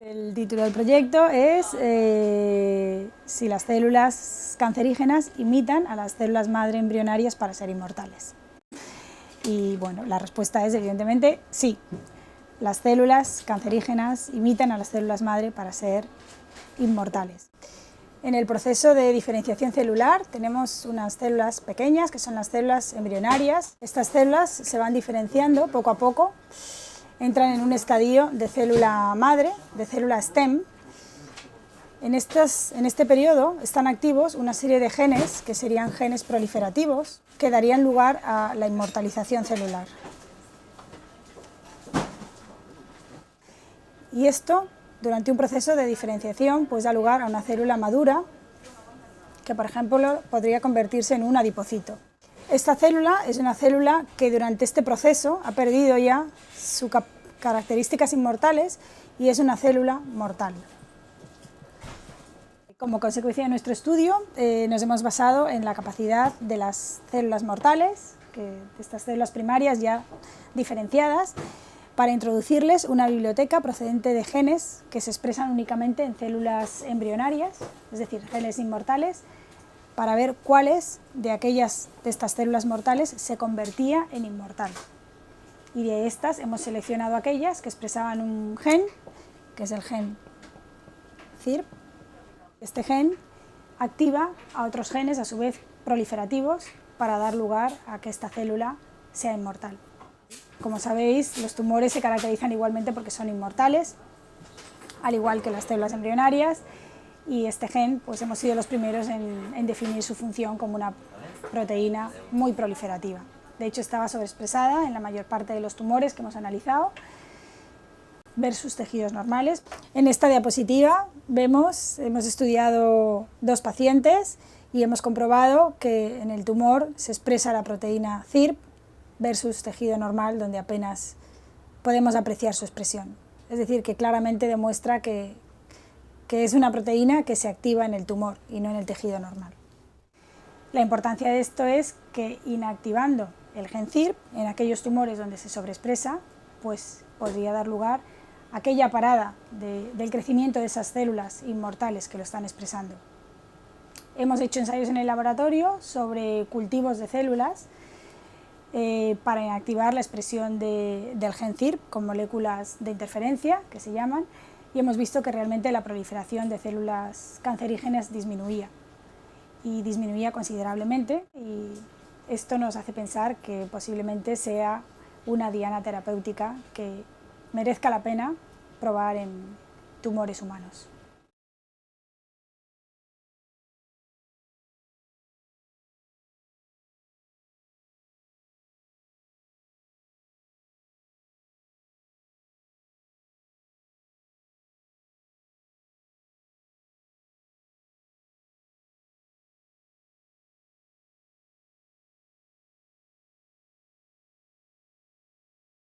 El título del proyecto es si las células cancerígenas imitan a las células madre embrionarias para ser inmortales. Y bueno, la respuesta es evidentemente sí. Las células cancerígenas imitan a las células madre para ser inmortales. En el proceso de diferenciación celular tenemos unas células pequeñas que son las células embrionarias. Estas células se van diferenciando poco a poco, entran en un estadio de célula madre, de célula stem. En este periodo están activos una serie de genes que serían genes proliferativos que darían lugar a la inmortalización celular. Y esto, durante un proceso de diferenciación, pues da lugar a una célula madura que, por ejemplo, podría convertirse en un adipocito. Esta célula es una célula que durante este proceso ha perdido ya sus características inmortales y es una célula mortal. Como consecuencia de nuestro estudio, nos hemos basado en la capacidad de las células mortales, de estas células primarias ya diferenciadas, para introducirles una biblioteca procedente de genes que se expresan únicamente en células embrionarias, es decir, genes inmortales, para ver cuáles de estas células mortales se convertía en inmortal. Y de estas hemos seleccionado aquellas que expresaban un gen, que es el gen CIRP. Este gen activa a otros genes, a su vez proliferativos, para dar lugar a que esta célula sea inmortal. Como sabéis, los tumores se caracterizan igualmente porque son inmortales, al igual que las células embrionarias, y este gen, pues hemos sido los primeros en definir su función como una proteína muy proliferativa. De hecho, estaba sobreexpresada en la mayor parte de los tumores que hemos analizado versus tejidos normales. En esta diapositiva hemos estudiado dos pacientes y hemos comprobado que en el tumor se expresa la proteína CIRP versus tejido normal, donde apenas podemos apreciar su expresión. Es decir, que claramente demuestra que es una proteína que se activa en el tumor y no en el tejido normal. La importancia de esto es que inactivando el gen CIRP en aquellos tumores donde se sobreexpresa, pues podría dar lugar a aquella parada del crecimiento de esas células inmortales que lo están expresando. Hemos hecho ensayos en el laboratorio sobre cultivos de células para inactivar la expresión del gen CIRP con moléculas de interferencia, que se llaman, y hemos visto que realmente la proliferación de células cancerígenas disminuía considerablemente, y esto nos hace pensar que posiblemente sea una diana terapéutica que merezca la pena probar en tumores humanos.